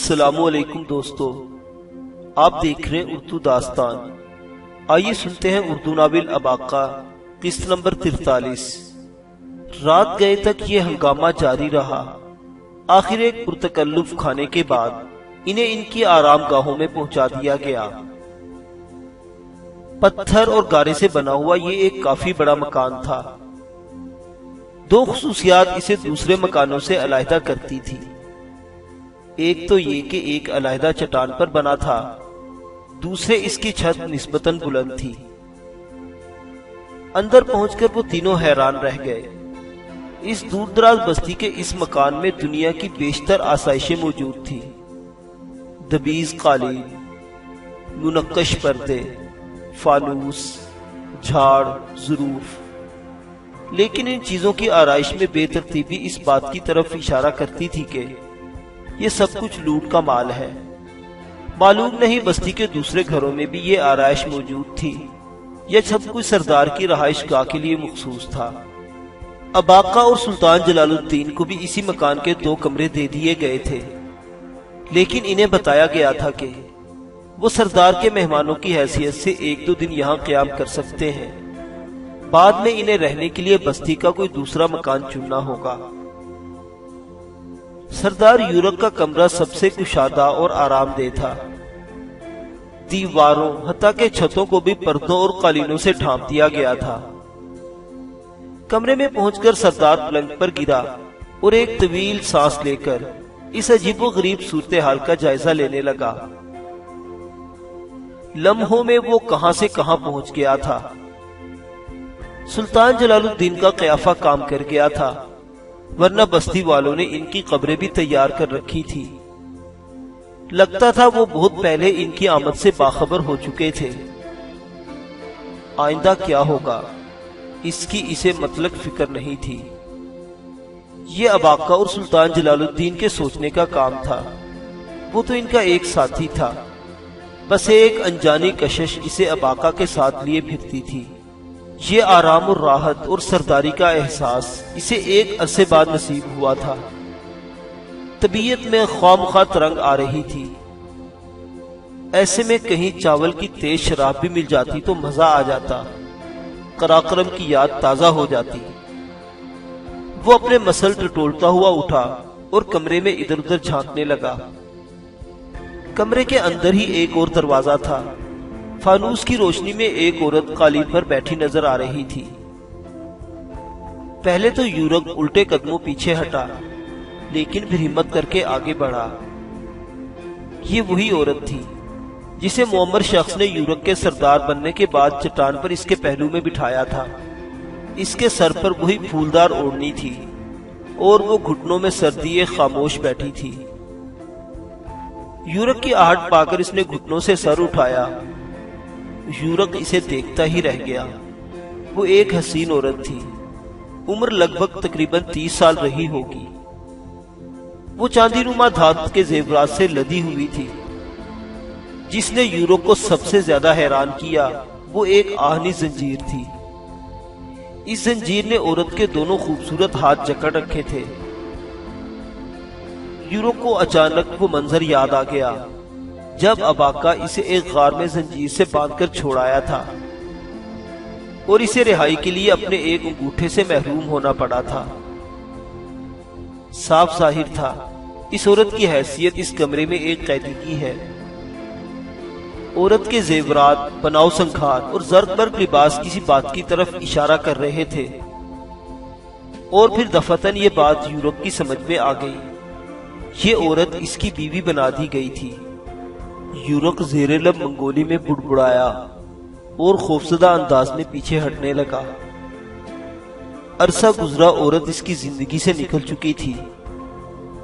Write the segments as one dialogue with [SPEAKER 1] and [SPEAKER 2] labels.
[SPEAKER 1] السلام علیکم دوستو، آپ دیکھ رہے ہیں اردو داستان۔ آئیے سنتے ہیں اردو ناول اباقہ قسط نمبر 43۔ رات گئے تک یہ ہنگامہ جاری رہا۔ آخر ایک پرتکلف کھانے کے بعد انہیں ان کی آرام گاہوں میں پہنچا دیا گیا۔ پتھر اور گارے سے بنا ہوا یہ ایک کافی بڑا مکان تھا۔ دو خصوصیات اسے دوسرے مکانوں سے علیحدہ کرتی تھی۔ ایک تو یہ کہ ایک علیحدہ چٹان پر بنا تھا، دوسرے اس کی چھت نسبتاً بلند تھی۔ اندر پہنچ کر وہ تینوں حیران رہ گئے۔ اس دور دراز بستی کے اس مکان میں دنیا کی بیشتر آسائشیں موجود تھی۔ دبیز قالین، منقش پردے، فانوس، جھاڑ، ظروف، لیکن ان چیزوں کی آرائش میں بے ترتیبی اس بات کی طرف اشارہ کرتی تھی کہ یہ سب کچھ لوٹ کا مال ہے۔ معلوم نہیں بستی کے دوسرے گھروں میں بھی یہ آرائش موجود تھی یا سب کچھ سردار کی رہائش گاہ کے لیے مخصوص تھا۔ اباقہ اور سلطان جلال الدین کو بھی اسی مکان کے 2 کمرے دے دیے گئے تھے، لیکن انہیں بتایا گیا تھا کہ وہ سردار کے مہمانوں کی حیثیت سے 1-2 دن یہاں قیام کر سکتے ہیں، بعد میں انہیں رہنے کے لیے بستی کا کوئی دوسرا مکان چننا ہوگا۔ سردار یورک کا کمرہ سب سے کشادہ اور آرام دہ تھا۔ دیواروں حتیٰ کہ چھتوں کو بھی پردوں اور قالینوں سے ڈھانپ دیا گیا تھا۔ کمرے میں پہنچ کر سردار پلنگ پر گرا اور ایک طویل سانس لے کر اس عجیب و غریب صورتحال کا جائزہ لینے لگا۔ لمحوں میں وہ کہاں سے کہاں پہنچ گیا تھا۔ سلطان جلال الدین کا قیافہ کام کر گیا تھا، ورنہ بستی والوں نے ان کی قبریں بھی تیار کر رکھی تھی۔ لگتا تھا وہ بہت پہلے ان کی آمد سے باخبر ہو چکے تھے۔ آئندہ کیا ہوگا اس کی اسے مطلق فکر نہیں تھی۔ یہ اباقہ اور سلطان جلال الدین کے سوچنے کا کام تھا۔ وہ تو ان کا ایک ساتھی تھا، بس ایک انجانی کشش اسے اباقہ کے ساتھ لیے پھرتی تھی۔ یہ آرام اور راحت اور سرداری کا احساس اسے ایک عرصے بعد نصیب ہوا تھا۔ طبیعت میں خواہ ترنگ آ رہی تھی۔ ایسے میں کہیں چاول کی تیز شراب بھی مل جاتی تو مزہ آ جاتا، قراقرم کی یاد تازہ ہو جاتی۔ وہ اپنے مسل ٹٹولتا ہوا اٹھا اور کمرے میں ادھر ادھر جھانکنے لگا۔ کمرے کے اندر ہی ایک اور دروازہ تھا۔ فانوس کی روشنی میں ایک عورت قالین پر بیٹھی نظر آ رہی تھی۔ پہلے تو یورک الٹے قدموں پیچھے ہٹا، لیکن پھر ہمت کر کے آگے بڑھا۔ یہ وہی عورت تھی جسے معمر شخص نے یورک کے سردار بننے کے بعد چٹان پر اس کے پہلو میں بٹھایا تھا۔ اس کے سر پر وہی پھولدار اوڑھنی تھی اور وہ گھٹنوں میں سردی خاموش بیٹھی تھی۔ یورک کی آہٹ پا کر اس نے گھٹنوں سے سر اٹھایا۔ یورک اسے دیکھتا ہی رہ گیا۔ وہ ایک حسین عورت تھی، عمر لگ بھگ تقریباً 30 سال رہی ہوگی۔ وہ چاندی نما دھات کے زیورات سے لدی ہوئی تھی۔ جس نے یورک کو سب سے زیادہ حیران کیا وہ ایک آہنی زنجیر تھی۔ اس زنجیر نے عورت کے دونوں خوبصورت ہاتھ جکڑ رکھے تھے۔ یورک کو اچانک وہ منظر یاد آ گیا جب اباقہ اسے ایک غار میں زنجیر سے باندھ کر چھوڑایا تھا اور اسے رہائی کے لیے اپنے ایک انگوٹھے سے محروم ہونا پڑا تھا۔ صاف ظاہر تھا اس عورت کی حیثیت اس کمرے میں ایک قیدی کی ہے۔ عورت کے زیورات، بناؤ سنکھار اور زرد برگ لباس کسی بات کی طرف اشارہ کر رہے تھے، اور پھر دفعتاً یہ بات یورک کی سمجھ میں آ گئی۔ یہ عورت اس کی بیوی بنا دی گئی تھی۔ یورک زیر لب منگولی میں بڑبڑایا اور خوفزدہ انداز میں پیچھے ہٹنے لگا۔ عرصہ گزرا عورت اس کی زندگی سے نکل چکی تھی۔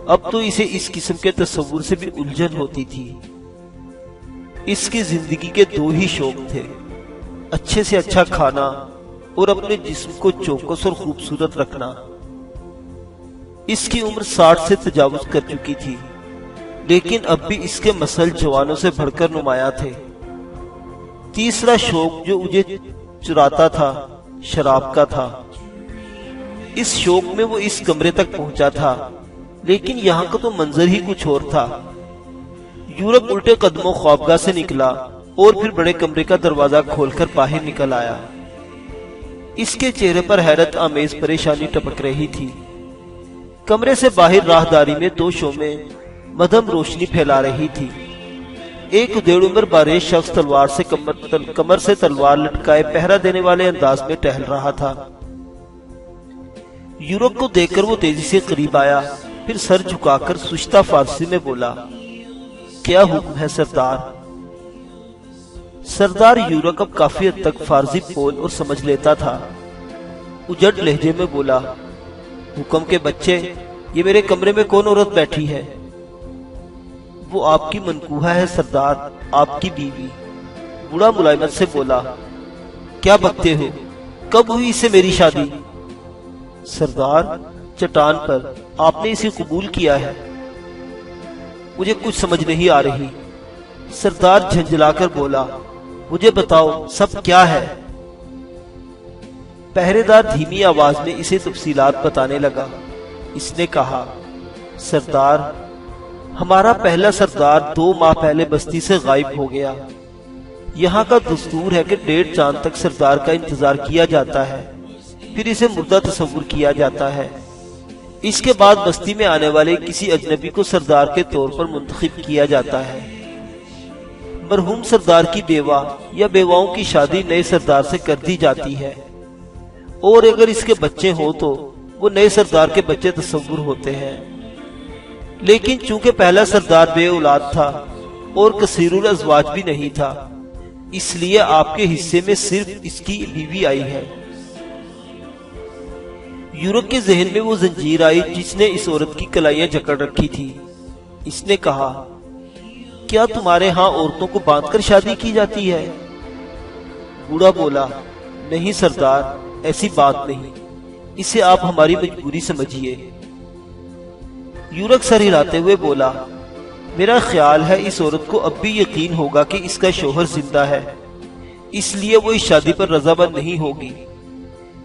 [SPEAKER 1] اب تو اسے اس قسم کے تصور سے بھی الجھن ہوتی تھی۔ اس کی زندگی کے 2 ہی شوق تھے، اچھے سے اچھا کھانا اور اپنے جسم کو چوکس اور خوبصورت رکھنا۔ اس کی عمر 60 سے تجاوز کر چکی تھی، لیکن اب بھی اس کے مسل جوانوں سے بڑھ کر نمایاں تھے۔ تیسرا شوق جو مجھے چراتا تھا شراب کا تھا۔ اس شوق میں وہ اس کمرے تک پہنچا تھا، لیکن یہاں کا تو منظر ہی کچھ اور تھا۔ یورک الٹے قدموں خوابگاہ سے نکلا اور پھر بڑے کمرے کا دروازہ کھول کر باہر نکل آیا۔ اس کے چہرے پر حیرت آمیز پریشانی ٹپک رہی تھی۔ کمرے سے باہر راہداری میں دو شومیں مدھم روشنی پھیلا رہی تھی۔ ایک ادیڑ عمر باریش شخص تلوار سے کمر سے تلوار لٹکائے پہرا دینے والے انداز میں ٹہل رہا تھا۔ یورک کو دیکھ کر وہ تیزی سے قریب آیا، پھر سر جھکا کر سشتہ فارسی میں بولا، کیا حکم ہے سردار؟ سردار یورک اب کافی حد تک فارسی بول اور سمجھ لیتا تھا۔ اجڑ لہجے میں بولا، حکم کے بچے، یہ میرے کمرے میں کون عورت بیٹھی ہے؟ وہ آپ کی منکوہہ ہے سردار، آپ کی بیوی۔ بوڑھا ملائمت سے بولا، کیا بکتے ہو؟ کب ہوئی اسے میری شادی؟ سردار، چٹان پر آپ نے اسے قبول کیا ہے۔ مجھے کچھ سمجھ نہیں آ رہی۔ سردار جھنجھلا کر بولا، مجھے بتاؤ سب کیا ہے؟ پہرے دار دھیمی آواز میں اسے تفصیلات بتانے لگا۔ اس نے کہا، سردار، ہمارا پہلا سردار 2 ماہ پہلے بستی سے غائب ہو گیا۔ یہاں کا دستور ہے کہ 1.5 چاند تک سردار کا انتظار کیا جاتا ہے، پھر اسے مردہ تصور کیا جاتا ہے۔ اس کے بعد بستی میں آنے والے کسی اجنبی کو سردار کے طور پر منتخب کیا جاتا ہے۔ مرحوم سردار کی بیوہ یا بیواؤں کی شادی نئے سردار سے کر دی جاتی ہے، اور اگر اس کے بچے ہوں تو وہ نئے سردار کے بچے تصور ہوتے ہیں۔ لیکن چونکہ پہلا سردار بے اولاد تھا اور کثیر الازواج بھی نہیں تھا، اس لیے آپ کے حصے میں صرف اس کی بیوی آئی ہے۔ یورک کے ذہن میں وہ زنجیر آئی جس نے اس عورت کی کلائیاں جکڑ رکھی تھی۔ اس نے کہا، کیا تمہارے ہاں عورتوں کو باندھ کر شادی کی جاتی ہے؟ بوڑھا بولا، نہیں سردار، ایسی بات نہیں، اسے آپ ہماری مجبوری سمجھیے۔ یورک سر ہلاتے ہوئے بولا، میرا خیال ہے اس عورت کو اب بھی یقین ہوگا کہ اس کا شوہر زندہ ہے، اس لیے وہ اس شادی پر رضامند نہیں ہوگی،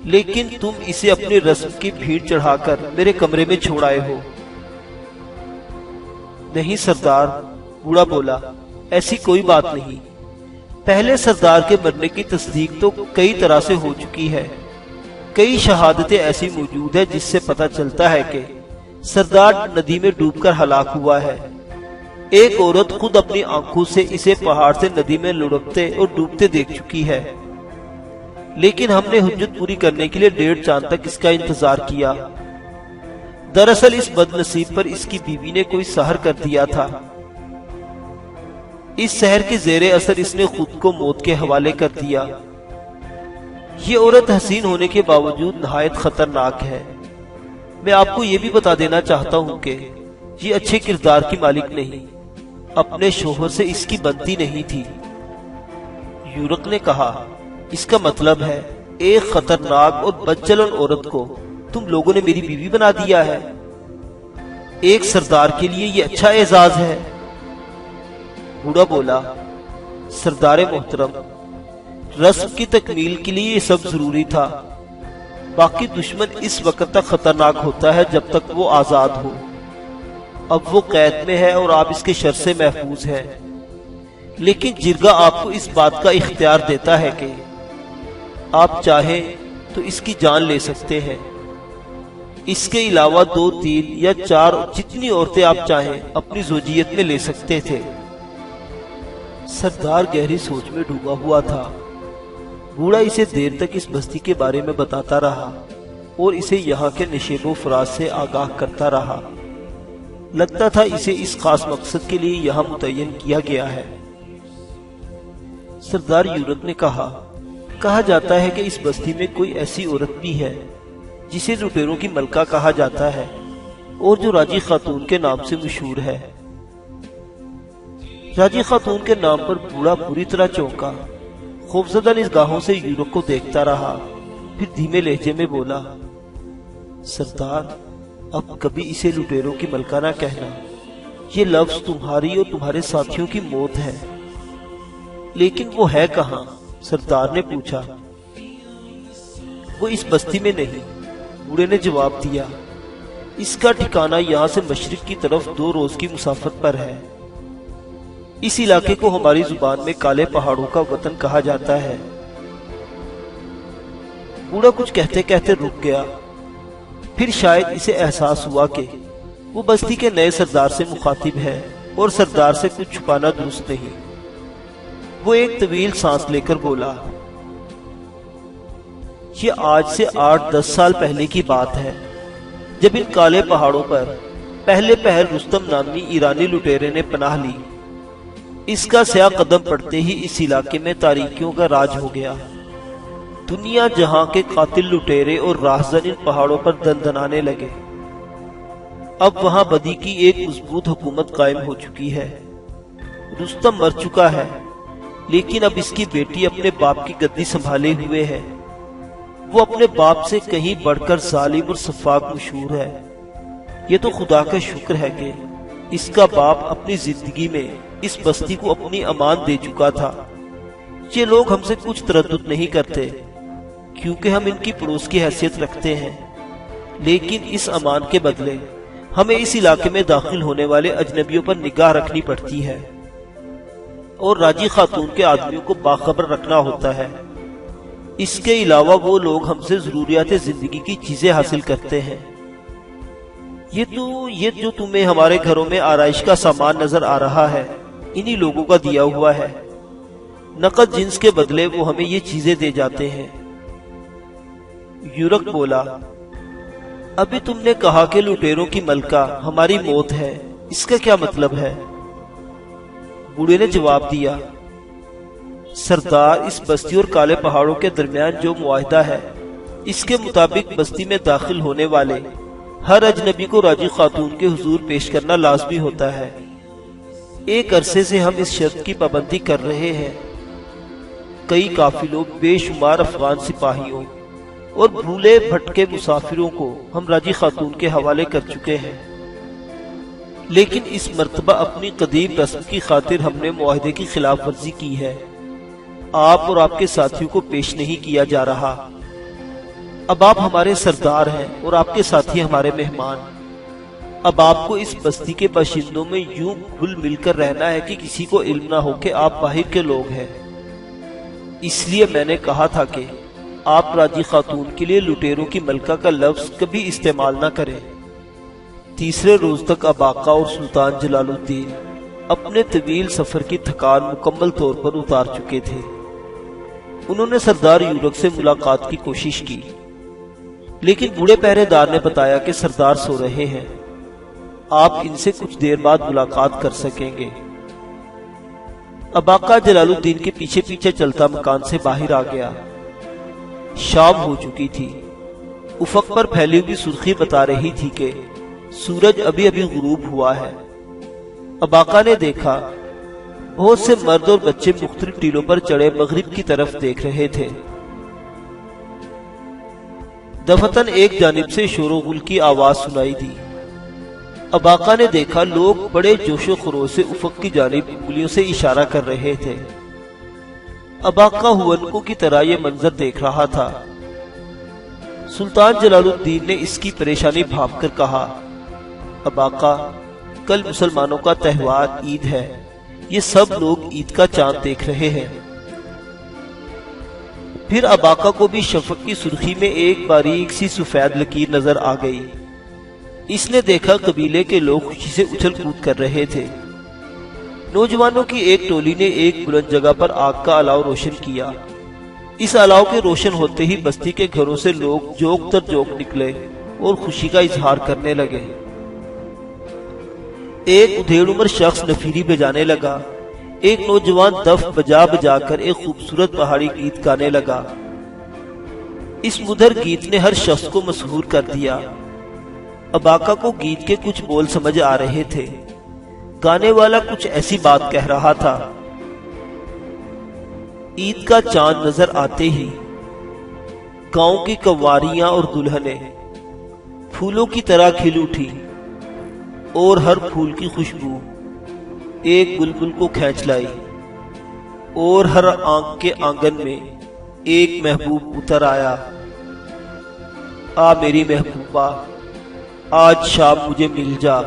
[SPEAKER 1] لیکن تم اسے اپنی رسم کی بھیڑ چڑھا کر میرے کمرے میں چھوڑ آئے ہو۔ نہیں سردار، بوڑھا بولا، ایسی کوئی بات نہیں۔ پہلے سردار کے مرنے کی تصدیق تو کئی طرح سے ہو چکی ہے۔ کئی شہادتیں ایسی موجود ہیں جس سے پتہ چلتا ہے کہ سردار ندی میں ڈوب کر ہلاک ہوا ہے۔ ایک عورت خود اپنی آنکھوں سے اسے پہاڑ سے ندی میں لڑکتے اور ڈوبتے دیکھ چکی ہے، لیکن ہم نے حجت پوری کرنے کے لیے 1.5 چاند تک اس کا انتظار کیا۔ دراصل اس بد نصیب پر اس کی بیوی نے کوئی سحر کر دیا تھا۔ اس سحر کے زیر اثر اس نے خود کو موت کے حوالے کر دیا۔ یہ عورت حسین ہونے کے باوجود نہایت خطرناک ہے۔ میں آپ کو یہ بھی بتا دینا چاہتا ہوں کہ یہ اچھے کردار کی مالک نہیں، اپنے شوہر سے اس کی بنتی نہیں تھی۔ یورک نے کہا، اس کا مطلب ہے ایک خطرناک اور بدچلن عورت کو تم لوگوں نے میری بیوی بنا دیا ہے۔ ایک سردار کے لیے یہ اچھا اعزاز ہے۔ بوڑھا بولا، سردار محترم، رسم کی تکمیل کے لیے یہ سب ضروری تھا۔ باقی دشمن اس وقت تک خطرناک ہوتا ہے جب تک وہ آزاد ہو۔ اب وہ قید میں ہے اور آپ اس کے شر سے محفوظ ہیں، لیکن جرگہ آپ کو اس بات کا اختیار دیتا ہے کہ آپ چاہیں تو اس کی جان لے سکتے ہیں۔ اس کے علاوہ 2، 3 یا 4 جتنی عورتیں آپ چاہیں اپنی زوجیت میں لے سکتے تھے۔ سردار گہری سوچ میں ڈوبا ہوا تھا۔ بوڑھا اسے دیر تک اس بستی کے بارے میں بتاتا رہا اور اسے یہاں کے نشیب و فراز سے آگاہ کرتا رہا۔ لگتا تھا اسے اس خاص مقصد کے لیے یہاں متعین کیا گیا ہے۔ سردار یورک نے کہا جاتا ہے کہ اس بستی میں کوئی ایسی عورت بھی ہے جسے لٹیروں کی ملکہ کہا جاتا ہے اور جو راجی خاتون کے نام سے مشہور ہے۔ راجی خاتون کے نام پر بوڑھا بری طرح چونکا، خوفزدہ نگاہوں سے یورک کو دیکھتا رہا، پھر دھیمے لہجے میں بولا، سردار، اب کبھی اسے لٹیروں کی ملکہ نہ کہنا، یہ لفظ تمہاری اور تمہارے ساتھیوں کی موت ہے۔ لیکن وہ ہے کہاں؟ سردار نے پوچھا۔ وہ اس بستی میں نہیں، بوڑھے نے جواب دیا، اس کا ٹھکانہ یہاں سے مشرق کی طرف 2 روز کی مسافت پر ہے۔ اس علاقے کو ہماری زبان میں کالے پہاڑوں کا وطن کہا جاتا ہے۔ بوڑھا کچھ کہتے کہتے رک گیا، پھر شاید اسے احساس ہوا کہ وہ بستی کے نئے سردار سے مخاطب ہے اور سردار سے کچھ چھپانا درست نہیں۔ وہ ایک طویل سانس لے کر بولا، یہ آج سے 8-10 سال پہلے کی بات ہے، جب ان کالے پہاڑوں پر پہلے پہل رستم نامی ایرانی لٹیرے نے پناہ لی۔ اس کا سیاہ قدم پڑتے ہی اس علاقے میں تاریکیوں کا راج ہو گیا۔ دنیا جہاں کے قاتل لٹیرے اور راہزن ان پہاڑوں پر دندنانے لگے۔ اب وہاں بدی کی ایک مضبوط حکومت قائم ہو چکی ہے۔ رستم مر چکا ہے، لیکن اب اس کی بیٹی اپنے باپ کی گدی سنبھالے ہوئے ہے۔ وہ اپنے باپ سے کہیں بڑھ کر ظالم اور سفاک مشہور ہے۔ یہ تو خدا کا شکر ہے کہ اس کا باپ اپنی زندگی میں اس بستی کو اپنی امان دے چکا تھا۔ یہ لوگ ہم سے کچھ تردد نہیں کرتے، کیونکہ ہم ان کی پڑوس کی حیثیت رکھتے ہیں، لیکن اس امان کے بدلے ہمیں اس علاقے میں داخل ہونے والے اجنبیوں پر نگاہ رکھنی پڑتی ہے اور راجی خاتون کے آدمیوں کو باخبر رکھنا ہوتا ہے۔ اس کے علاوہ وہ لوگ ہم سے ضروریات زندگی کی چیزیں حاصل کرتے ہیں۔ یہ جو تمہیں ہمارے گھروں میں آرائش کا سامان نظر آ رہا ہے، انہی لوگوں کا دیا ہوا ہے۔ نقد جنس کے بدلے وہ ہمیں یہ چیزیں دے جاتے ہیں۔ یورک بولا، ابھی تم نے کہا کہ لٹیروں کی ملکہ ہماری موت ہے، اس کا کیا مطلب ہے؟ بوڑھے نے جواب دیا، سردار، اس بستی اور کالے پہاڑوں کے درمیان جو معاہدہ ہے، اس کے مطابق بستی میں داخل ہونے والے ہر اجنبی کو راجی خاتون کے حضور پیش کرنا لازمی ہوتا ہے۔ ایک عرصے سے ہم اس شرط کی پابندی کر رہے ہیں۔ کئی قافلوں، بے شمار افغان سپاہیوں اور بھولے بھٹکے مسافروں کو ہم راجی خاتون کے حوالے کر چکے ہیں، لیکن اس مرتبہ اپنی قدیم رسم کی خاطر ہم نے معاہدے کی خلاف ورزی کی ہے۔ آپ اور آپ کے ساتھیوں کو پیش نہیں کیا جا رہا۔ اب آپ ہمارے سردار ہیں اور آپ کے ساتھی ہمارے مہمان۔ اب آپ کو اس بستی کے باشندوں میں یوں گھل مل کر رہنا ہے کہ کسی کو علم نہ ہو کہ آپ باہر کے لوگ ہیں۔ اس لیے میں نے کہا تھا کہ آپ راجی خاتون کے لیے لٹیروں کی ملکہ کا لفظ کبھی استعمال نہ کریں۔ تیسرے روز تک اب آقا اور سلطان جلال الدین اپنے طویل سفر کی تھکان مکمل طور پر اتار چکے تھے۔ انہوں نے سردار یورک سے ملاقات کی کوشش کی، لیکن بوڑھے پہرے دار نے بتایا کہ سردار سو رہے ہیں، آپ ان سے کچھ دیر بعد ملاقات کر سکیں گے۔ اب آقا جلال الدین کے پیچھے پیچھے چلتا مکان سے باہر آ گیا۔ شام ہو چکی تھی۔ افق پر پھیلی ہوئی سرخی بتا رہی تھی کہ سورج ابھی ابھی غروب ہوا ہے۔ اب آقا نے دیکھا بہت سے مرد اور بچے مختلف ٹیلوں پر چڑھے مغرب کی طرف دیکھ رہے تھے۔ دفتن ایک جانب سے شور و غل کی آواز سنائی دی۔ اب آقا نے دیکھا لوگ بڑے جوش و خروش سے افق کی جانب انگلیوں سے اشارہ کر رہے تھے۔ اب آقا ہونکو کی طرح یہ منظر دیکھ رہا تھا۔ سلطان جلال الدین نے اس کی پریشانی بھانپ کر کہا، اب آقا، کل مسلمانوں کا تہوار عید ہے، یہ سب لوگ عید کا چاند دیکھ رہے ہیں۔ پھر اب آقا کو بھی شفق کی سرخی میں ایک باریک سی سفید لکیر نظر آ گئی۔ اس نے دیکھا قبیلے کے لوگ خوشی سے اچھل کود کر رہے تھے۔ نوجوانوں کی ایک ٹولی نے ایک بلند جگہ پر آگ کا الاؤ روشن کیا۔ اس الاؤ کے روشن ہوتے ہی بستی کے گھروں سے لوگ جوک تر جوک نکلے اور خوشی کا اظہار کرنے لگے۔ ایک ادھیڑ عمر شخص نفیری بجانے لگا۔ ایک نوجوان دف بجا بجا کر ایک خوبصورت پہاڑی گیت گانے لگا۔ اس مدھر گیت نے ہر شخص کو مسحور کر دیا۔ اب آقا کو گیت کے کچھ بول سمجھ آ رہے تھے۔ گانے والا کچھ ایسی بات کہہ رہا تھا، عید کا چاند نظر آتے ہی گاؤں کی کنواریاں اور دلہنیں پھولوں کی طرح کھل اٹھی اور ہر پھول کی خوشبو ایک بلبل کو کھینچ لائی، اور ہر آنکھ کے آنگن میں ایک محبوب اتر آیا۔ آ میری محبوبہ، آج شام مجھے مل جا،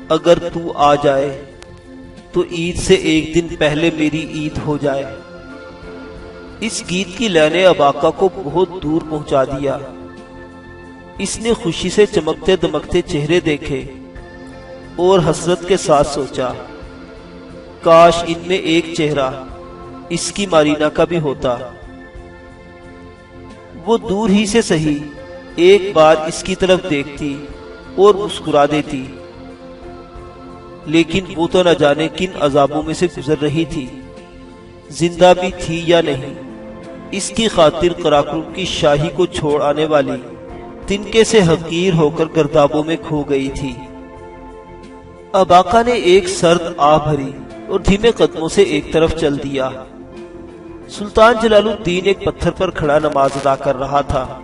[SPEAKER 1] اگر تو آ جائے تو عید سے ایک دن پہلے میری عید ہو جائے۔ اس گیت کی لے نے اباقہ کو بہت دور پہنچا دیا۔ اس نے خوشی سے چمکتے دمکتے چہرے دیکھے اور حسرت کے ساتھ سوچا، کاش ان میں ایک چہرہ اس کی مارینہ کا بھی ہوتا۔ وہ دور ہی سے سہی ایک بار اس کی طرف دیکھتی اور مسکرا دیتی، لیکن وہ تو نہ جانے کن عذابوں میں سے گزر رہی تھی، زندہ بھی تھی یا نہیں۔ اس کی خاطر قراقرم کی شاہی کو چھوڑ آنے والی تنکے سے حقیر ہو کر گردابوں میں کھو گئی تھی۔ اباقہ نے ایک سرد آہ بھری اور دھیمے قدموں سے ایک طرف چل دیا۔ سلطان جلال الدین ایک پتھر پر کھڑا نماز ادا کر رہا تھا۔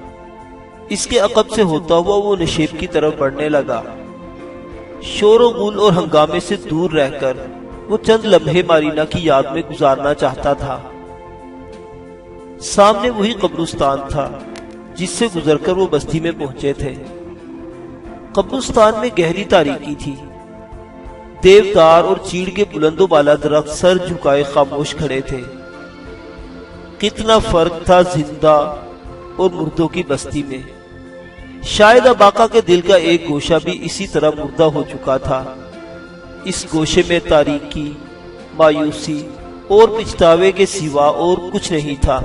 [SPEAKER 1] اس کے عقب سے ہوتا ہوا وہ نشیب کی طرف بڑھنے لگا۔ شور و غل اور ہنگامے سے دور رہ کر وہ چند لمحے مارینہ کی یاد میں گزارنا چاہتا تھا۔ سامنے وہی قبرستان تھا جس سے گزر کر وہ بستی میں پہنچے تھے۔ قبرستان میں گہری تاریکی تھی۔ دیودار اور چیڑ کے بلند و بالا درخت سر جھکائے خاموش کھڑے تھے۔ کتنا فرق تھا زندہ اور مردوں کی بستی میں۔ شاید اباقہ کے دل کا ایک گوشہ بھی اسی طرح مردہ ہو چکا تھا۔ اس گوشے میں تاریکی، مایوسی اور پچھتاوے کے سوا اور کچھ نہیں تھا۔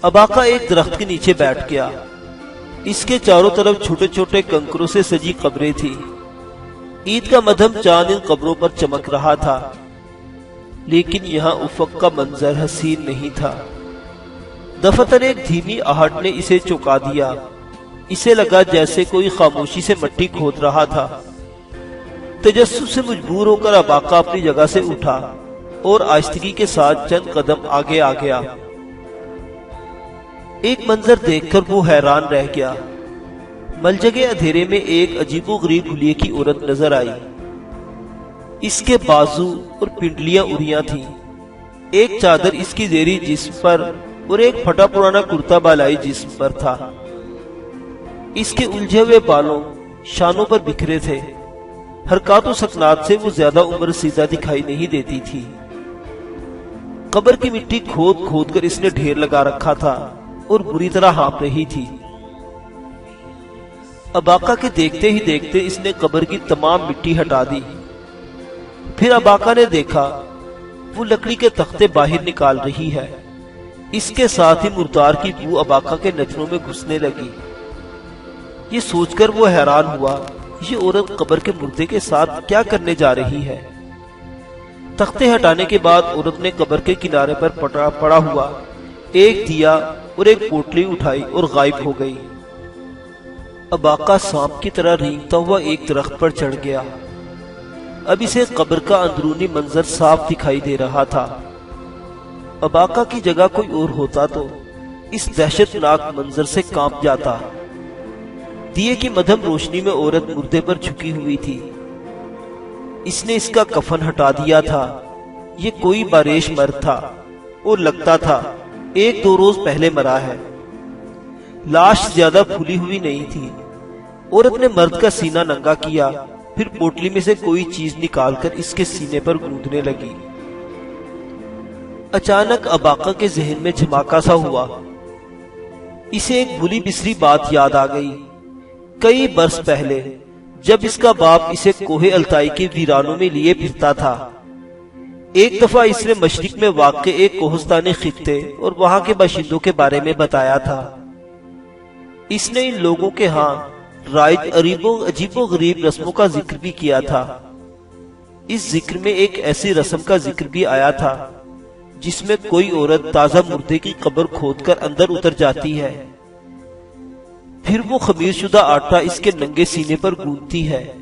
[SPEAKER 1] اباقہ ایک درخت کے نیچے بیٹھ گیا۔ اس کے چاروں طرف چھوٹے چھوٹے کنکروں سے سجی قبریں تھیں۔ عید کا مدھم چاند ان قبروں پر چمک رہا تھا، لیکن یہاں افق کا منظر حسین نہیں تھا۔ دفتر ایک دھیمی آہٹ نے اسے چونکا دیا۔ اسے لگا جیسے کوئی خاموشی سے مٹی کھود رہا تھا۔ تجسس سے مجبور ہو کر اباقہ اپنی جگہ سے اٹھا اور آہستگی کے ساتھ چند قدم آگے آ گیا۔ ایک منظر دیکھ کر وہ حیران رہ گیا۔ ملجگے اندھیرے میں ایک عجیب و غریب حلیے کی عورت نظر آئی۔ اس کے بازو اور پنڈلیاں اڑیاں تھیں۔ ایک چادر اس کی زیریں جسم پر اور ایک پھٹا پرانا کرتا بالائی جسم پر تھا۔ اس کے الجھے ہوئے بالوں شانوں پر بکھرے تھے۔ حرکات و سکنات سے وہ زیادہ عمر سیدھا دکھائی نہیں دیتی تھی۔ قبر کی مٹی کھود کھود کر اس نے ڈھیر لگا رکھا تھا اور بری طرح ہانپ رہی تھی۔ اباقہ کے دیکھتے ہی دیکھتے اس نے قبر کی تمام مٹی ہٹا دی۔ پھر اباقہ نے دیکھا وہ لکڑی کے تختے باہر نکال رہی ہے۔ اس کے ساتھ ہی مردار کی بو اباقہ کے نتنوں میں گھسنے لگی۔ یہ سوچ کر وہ حیران ہوا، یہ عورت قبر کے مردے کے ساتھ کیا کرنے جا رہی ہے؟ تختے ہٹانے کے بعد عورت نے قبر کے کنارے پر پڑا ہوا ایک دیا اور ایک پوٹلی اٹھائی اور غائب ہو گئی۔ اباقہ سانپ کی طرح رینگتا ہوا ایک درخت پر چڑھ گیا۔ اب اسے قبر کا اندرونی منظر صاف دکھائی دے رہا تھا۔ اباقہ کی جگہ کوئی اور ہوتا تو اس دہشت ناک منظر سے کانپ جاتا۔ دیے کی مدھم روشنی میں عورت مردے پر جھکی ہوئی تھی۔ اس نے اس کا کفن ہٹا دیا تھا۔ یہ کوئی باریش مرد تھا اور لگتا تھا ایک دو روز پہلے مرا ہے۔ لاش زیادہ پھولی ہوئی نہیں تھی۔ عورت نے مرد کا سینہ ننگا کیا، پھر پوٹلی میں سے کوئی چیز نکال کر اس کے سینے پر گوندنے لگی۔ اچانک اباقہ کے ذہن میں جھماکا سا ہوا۔ اسے ایک بھولی بسری بات یاد آ گئی۔ کئی برس پہلے جب اس کا باپ اسے کوہ التائی کے ویرانوں میں لیے پھرتا تھا، ایک دفعہ اس نے مشرق میں واقع ایک کوہستانی خطے اور وہاں کے باشندوں کے بارے میں بتایا تھا۔ اس نے ان لوگوں کے ہاں رائج عجیب و غریب رسموں کا ذکر بھی کیا تھا۔ اس ذکر میں ایک ایسی رسم کا ذکر بھی آیا تھا جس میں کوئی عورت تازہ مردے کی قبر کھود کر اندر اتر جاتی ہے، پھر وہ خمیر شدہ آٹا اس کے ننگے سینے پر گوندتی ہے۔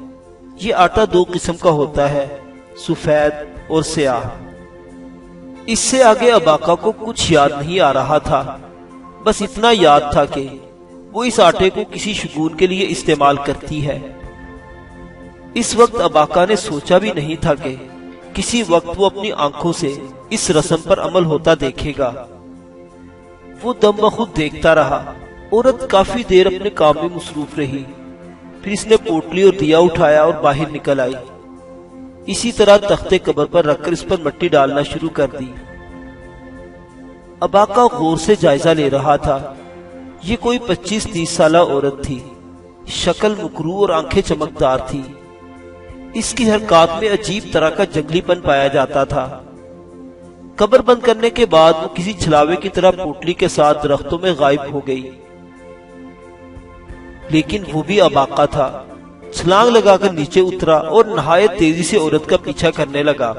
[SPEAKER 1] یہ آٹا دو قسم کا ہوتا ہے، سفید اور سیاہ۔ اس سے آگے اباقہ کو کچھ یاد نہیں آ رہا تھا، بس اتنا یاد تھا کہ وہ اس آٹے کو کسی شگون کے لیے استعمال کرتی ہے۔ اس وقت اباقہ نے سوچا بھی نہیں تھا کہ کسی وقت وہ اپنی آنکھوں سے اس رسم پر عمل ہوتا دیکھے گا۔ وہ دم بخود دیکھتا رہا۔ عورت کافی دیر اپنے کام میں مصروف رہی، پھر اس نے پوٹلی اور دیا اٹھایا اور باہر نکل آئی۔ اسی طرح تختے قبر پر رکھ کر اس پر مٹی ڈالنا شروع کر دی۔ اباقہ غور سے جائزہ لے رہا تھا۔ یہ کوئی 25-30 سالہ عورت تھی، شکل مکروہ اور آنکھیں چمکدار تھی۔ اس کی حرکات میں عجیب طرح کا جنگلی پن پایا جاتا تھا۔ قبر بند کرنے کے بعد وہ کسی چھلاوے کی طرح پوٹلی کے ساتھ درختوں میں غائب ہو گئی، لیکن وہ بھی اباقہ تھا۔ چھلانگ لگا کر نیچے اترا اور نہایت تیزی سے عورت کا پیچھا کرنے لگا۔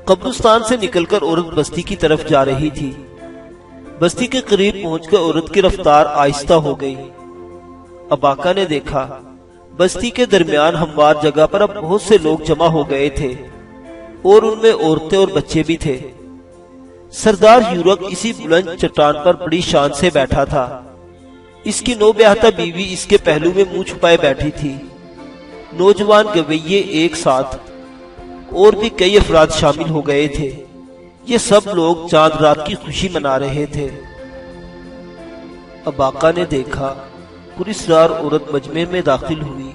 [SPEAKER 1] قبرستان سے نکل کر عورت بستی کی طرف جا رہی تھی۔ بستی کے قریب پہنچ کر عورت کی رفتار آہستہ ہو گئی۔ اباقہ نے دیکھا بستی کے درمیان ہموار جگہ پر اب بہت سے لوگ جمع ہو گئے تھے اور ان میں عورتیں اور بچے بھی تھے۔ سردار یورک اسی بلند چٹان پر بڑی شان سے بیٹھا تھا۔ اس کی نوبیاہتا بیوی اس کے پہلو میں منہ چھپائے بیٹھی تھی۔ نوجوان گویے ایک ساتھ اور بھی کئی افراد شامل ہو گئے تھے۔ یہ سب لوگ چاند رات کی خوشی منا رہے تھے۔ اباقہ نے دیکھا پراسرار عورت مجمع میں داخل ہوئی،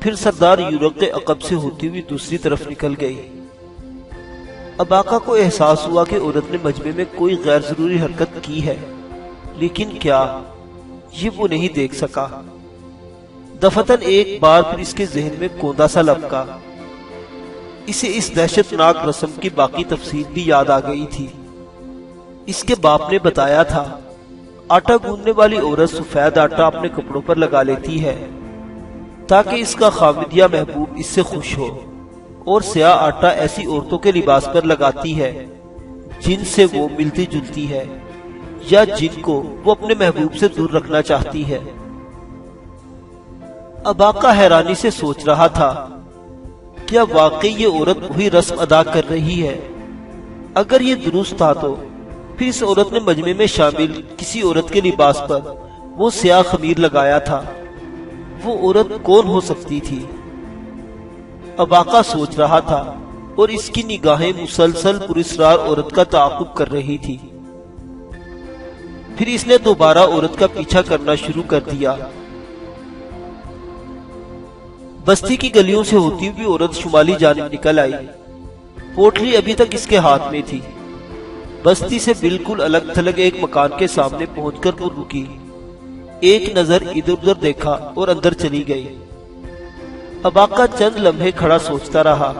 [SPEAKER 1] پھر سردار یورک کے عقب سے ہوتی ہوئی دوسری طرف نکل گئی۔ اباقہ کو احساس ہوا کہ عورت نے مجمع میں کوئی غیر ضروری حرکت کی ہے، لیکن کیا، یہ وہ نہیں دیکھ سکا۔ دفتن ایک بار پھر اس کے ذہن میں کوندا سا لپکا۔ اسے اس دہشت ناک رسم کی باقی تفصیل بھی یاد آ گئی تھی۔ اس کے باپ نے بتایا تھا آٹا گوندنے والی عورت سفید آٹا اپنے کپڑوں پر لگا لیتی ہے تاکہ اس کا خاوند یا محبوب اس سے خوش ہو، اور سیاہ آٹا ایسی عورتوں کے لباس پر لگاتی ہے جن سے وہ ملتی جلتی ہے یا جن کو وہ اپنے محبوب سے دور رکھنا چاہتی ہے۔ اباقہ حیرانی سے سوچ رہا تھا، کیا واقعی یہ عورت وہی رسم ادا کر رہی ہے؟ اگر یہ درست تھا تو پھر اس عورت نے مجمع میں شامل کسی عورت کے لباس پر وہ سیاہ خمیر لگایا تھا۔ وہ عورت کون ہو سکتی تھی؟ اباقہ سوچ رہا تھا اور اس کی نگاہیں مسلسل پراسرار عورت کا تعاقب کر رہی تھی۔ پھر اس نے دوبارہ عورت کا پیچھا کرنا شروع کر دیا۔ بستی کی گلیوں سے ہوتی ہوئی عورت شمالی جانب نکل آئی۔ پوٹلی ابھی تک اس کے ہاتھ میں تھی۔ بستی سے بالکل الگ تھلگ ایک مکان کے سامنے پہنچ کر وہ رکی، ایک نظر ادھر ادھر دیکھا اور اندر چلی گئی۔ اباقہ چند لمحے کھڑا سوچتا رہا۔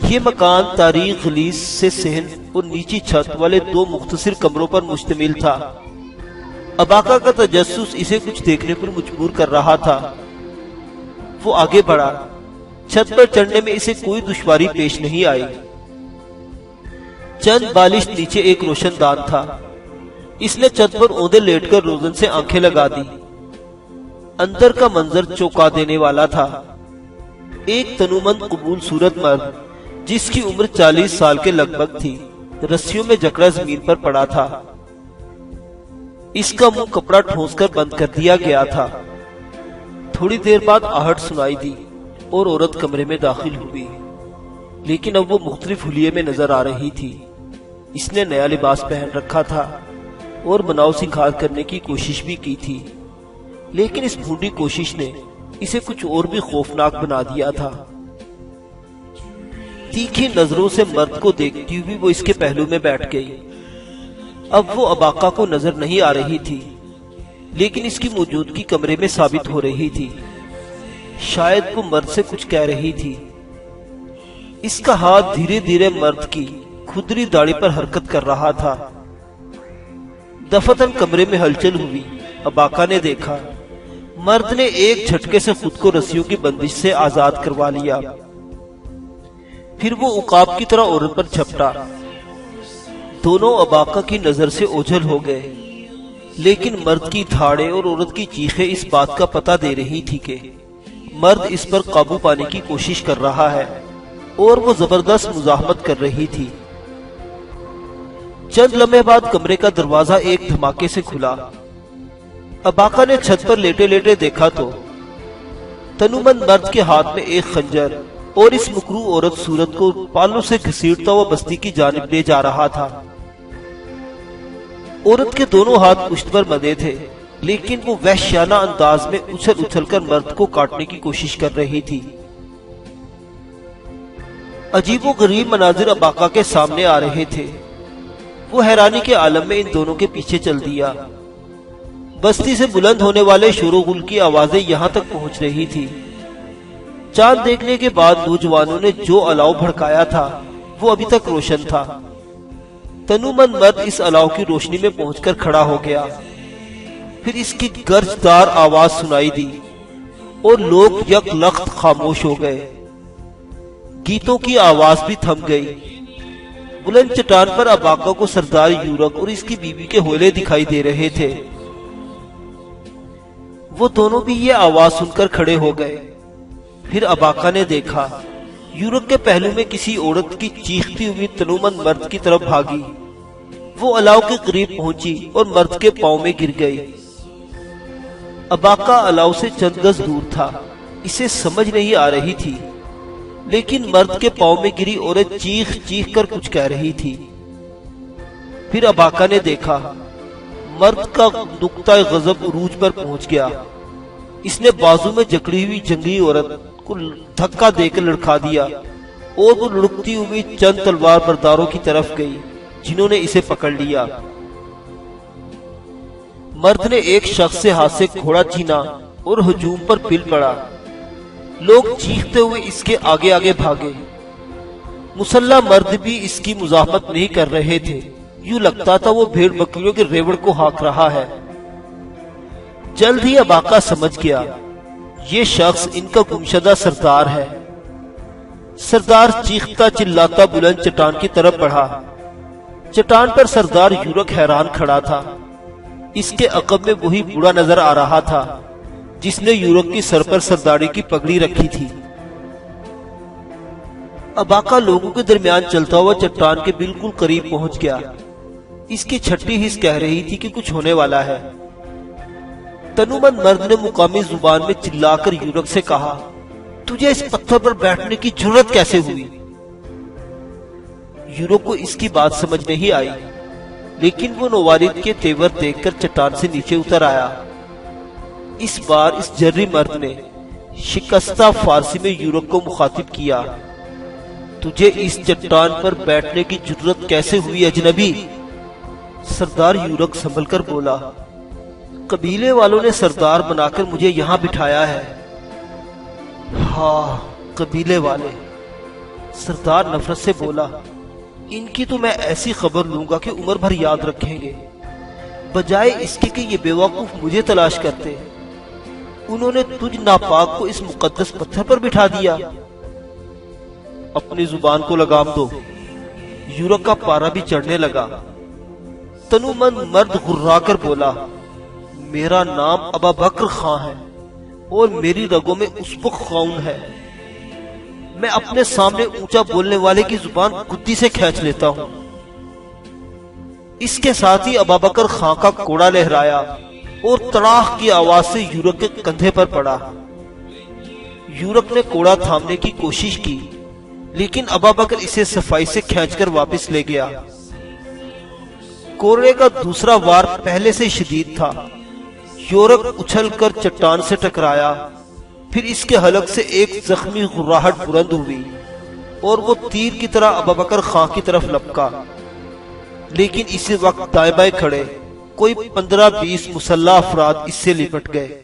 [SPEAKER 1] یہ مکان تاریخ غلیظ سے صحن اور نیچی چھت والے دو مختصر کمروں پر مشتمل تھا۔ اباقہ کا تجسس اسے کچھ دیکھنے پر مجبور کر رہا تھا۔ وہ آگے بڑھا۔ چھت پر چڑھنے میں اسے کوئی دشواری پیش نہیں آئی۔ چند بالش نیچے ایک روشن دان تھا۔ اس نے چھت پر اوندے لیٹ کر روزن سے آنکھیں لگا دی۔ اندر کا منظر چونکا دینے والا تھا۔ ایک تنومند قبول صورت مرد جس کی عمر 40 سال کے لگ بھگ تھی، رسیوں میں جکڑا زمین پر پڑا تھا۔ اس کا منہ کپڑا ٹھونس کر بند کر دیا گیا تھا۔ تھوڑی دیر بعد آہٹ سنائی دی اور عورت کمرے میں داخل ہوئی، لیکن اب وہ مختلف حلیے میں نظر آ رہی تھی۔ اس نے نیا لباس پہن رکھا تھا اور بناؤ سنکھار کرنے کی کوشش بھی کی تھی، لیکن اس بھونڈی کوشش نے اسے کچھ اور بھی خوفناک بنا دیا تھا۔ تیکھی نظروں سے مرد کو دیکھتی ہوئی وہ اس کے پہلو میں بیٹھ گئی۔ اب وہ اباقہ کو نظر نہیں آ رہی تھی، لیکن اس کی موجودگی کمرے میں ثابت ہو رہی تھی۔ شاید وہ مرد سے کچھ کہہ رہی تھی۔ اس کا ہاتھ دھیرے دھیرے مرد کی کھدری داڑھی پر حرکت کر رہا تھا۔ دفتن کمرے میں ہلچل ہوئی۔ اباقہ نے دیکھا مرد نے ایک جھٹکے سے خود کو رسیوں کی بندش سے آزاد کروا لیا۔ پھر وہ عقاب کی طرح عورت پر جھپٹا۔ دونوں اباقہ کی نظر سے اوجھل ہو گئے، لیکن مرد کی دھاڑیں اور عورت کی چیخیں اس بات کا پتہ دے رہی تھی کہ مرد اس پر قابو پانے کی کوشش کر رہا ہے اور وہ زبردست مزاحمت کر رہی تھی۔ چند لمحے بعد کمرے کا دروازہ ایک دھماکے سے کھلا۔ اباقہ نے چھت پر لیٹے لیٹے دیکھا تو تنومند مرد کے ہاتھ میں ایک خنجر اور اس مکروہ عورت صورت کو پالوں سے گھسیٹتا ہوا بستی کی جانب لے جا رہا تھا۔ عورت کے دونوں ہاتھ پشت پر بندھے تھے لیکن وہ وحشیانہ انداز میں اچھل اچھل کر مرد کو کاٹنے کی کوشش کر رہی تھی۔ عجیب و غریب مناظر اباقہ کے سامنے آ رہے تھے۔ وہ حیرانی کے عالم میں ان دونوں کے پیچھے چل دیا۔ بستی سے بلند ہونے والے شور و غل کی آوازیں یہاں تک پہنچ رہی تھی۔ چاند دیکھنے کے بعد نوجوانوں نے جو الاؤ بھڑکایا تھا وہ ابھی تک روشن تھا۔ تنومند مرد اس الاؤ کی روشنی میں پہنچ کر کھڑا ہو گیا۔ پھر اس کی گرجدار آواز سنائی دی اور لوگ یک لخت خاموش ہو گئے۔ گیتوں کی آواز بھی تھم گئی۔ بلند چٹان پر اباقہ کو سردار یورک اور اس کی بیوی کے حولے دکھائی دے رہے تھے۔ وہ دونوں بھی یہ آواز سن کر کھڑے ہو گئے۔ پھر اباقہ نے دیکھا یورک کے پہلو میں کسی عورت کی چیختی ہوئی تنومند مرد کی طرف بھاگی۔ وہ الاؤ کے قریب پہنچی اور مرد کے پاؤں میں گر گئی۔ اباقہ الاؤ سے چند گز دور تھا، اسے سمجھ نہیں آ رہی تھی، لیکن مرد کے پاؤں میں گری عورت چیخ چیخ کر کچھ کہہ رہی تھی۔ پھر اباقہ نے دیکھا مرد کا نقطہ غضب عروج پر پہنچ گیا۔ اس نے بازو میں جکڑی ہوئی جنگلی عورت کو دھکا دے کر لڑکھا دیا اور وہ لڑکتی ہوئی چند تلوار برداروں کی طرف گئی جنہوں نے اسے پکڑ لیا۔ مرد نے ایک شخص سے ہاتھ سے گھوڑا چھینا اور ہجوم پر پل پڑا۔ لوگ چیختے ہوئے اس کے آگے آگے بھاگے۔ مسلح مرد بھی اس کی مزاحمت نہیں کر رہے تھے، یوں لگتا تھا وہ بھیڑ بکریوں کے ریوڑ کو ہانک رہا ہے۔ جلد ہی اباقہ سمجھ گیا یہ شخص ان کا گمشدہ سردار ہے۔ سردار چیختا چلاتا بلند چٹان کی طرف بڑھا۔ چٹان پر سردار یورک حیران کھڑا تھا۔ اس کے عقب میں وہی بوڑھا نظر آ رہا تھا جس نے یورک کی سر پر سرداری کی پگڑی رکھی تھی۔ اباقہ لوگوں کے درمیان چلتا ہوا چٹان کے بالکل قریب پہنچ گیا۔ اس کی چھٹی حس کہہ رہی تھی کہ کچھ ہونے والا ہے۔ تنومند مرد نے مقامی زبان میں چلا کر یورک سے کہا، تجھے اس پتھر پر بیٹھنے کی جرت کیسے ہوئی؟ یورک کو اس کی بات سمجھ نہیں آئی، لیکن وہ نوارد کے تیور دیکھ کر چٹان سے نیچے اتر آیا۔ اس بار اس جرری مرد نے شکستہ فارسی میں یورک کو مخاطب کیا، تجھے اس چٹان پر بیٹھنے کی جرت کیسے ہوئی اجنبی؟ سردار یورک سنبھل کر بولا، قبیلے والوں نے سردار بنا کر مجھے یہاں بٹھایا ہے۔ ہاں، قبیلے والے، سردار نفرت سے بولا، ان کی تو میں ایسی خبر لوں گا کہ عمر بھر یاد رکھیں گے، بجائے اس کے کہ یہ بیوقوف مجھے تلاش کرتے۔ انہوں نے تجھ ناپاک کو اس مقدس پتھر پر بٹھا دیا۔ اپنی زبان کو لگام دو۔ یورک کا پارا بھی چڑھنے لگا۔ تنومند مرد غرا کر بولا، میرا نام ابابکر خان ہے اور میری رگوں میں اسبق خون ہے۔ میں اپنے سامنے اونچا بولنے والے کی زبان گدی سے کھینچ لیتا ہوں۔ اس کے ساتھ ہی ابابکر خان کا کوڑا لہرایا اور تڑاخ کی آواز سے یورک کے کندھے پر پڑا۔ یورک نے کوڑا تھامنے کی کوشش کی، لیکن ابابکر اسے صفائی سے کھینچ کر واپس لے گیا۔ کوڑے کا دوسرا وار پہلے سے شدید تھا۔ یورک اچھل کر چٹان سے ٹکرایا، پھر اس کے حلق سے ایک زخمی غراہٹ بلند ہوئی اور وہ تیر کی طرح ابابکر خان کی طرف لپکا۔ لیکن اسی وقت دائیں بائیں کھڑے کوئی 15-20 مسلح افراد اس سے لپٹ گئے۔